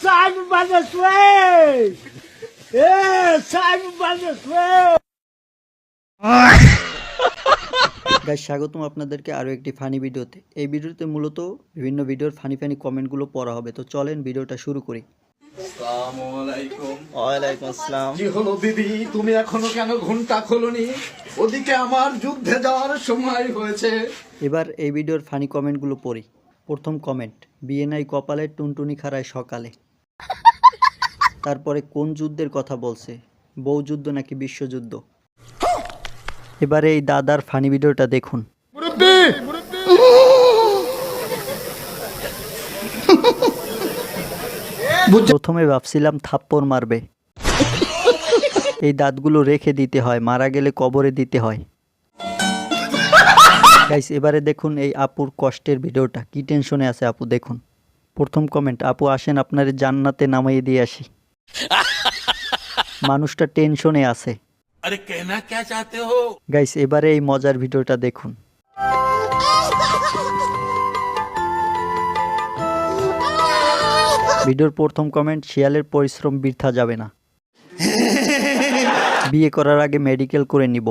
Simon by the slave! Simon by the slave! Guys, স্বাগতম আপনাদেরকে আরও একটি ফানি ভিডিওতে। এই ভিডিওতে মূলত বিভিন্ন ভিডিওর ফানি কমেন্টগুলো পড়া হবে। তো চলেন ভিডিওটা শুরু করি। আসসালামু আলাইকুম। ওয়ালাইকুম আসসালাম। কি হলো দিদি, তুমি এখনো কেন ঘুমটা খোলনি? ওদিকে আমার যুদ্ধে যাওয়ার সময় হয়েছে। এবার এই ভিডিওর ফানি কমেন্টগুলো পড়ি। প্রথম কমেন্ট, বিয়ে নাই কপালে, টুনটুনি খাড়ায় সকালে। তারপরে কোন যুদ্ধের কথা বলছে? বউ যুদ্ধ নাকি বিশ্বযুদ্ধ? এবারে এই দাদার ফানি ভিডিওটা দেখুন। প্রথমে ভাবছিলাম থাপ্পড় মারবে, এই দাঁতগুলো রেখে দিতে হয়, মারা গেলে কবরে দিতে হয়। গাইস, এবারে দেখুন এই আপুর কষ্টের ভিডিওটা। কি টেনশনে আছে আপু, দেখুন। প্রথম কমেন্ট, আপু আসেন আপনারে জান্নাতে নামাইয়ে দিয়ে আসি। মানুষটা টেনশনে আছে। अरे कहना क्या चाहते हो? গাইস, এবারে এই মজার ভিডিওটা দেখুন। ভিডিওর প্রথম কমেন্ট, শিয়ালের পরিশ্রম বৃথা যাবে না, বিয়ে করার আগে মেডিকেল করে নিব।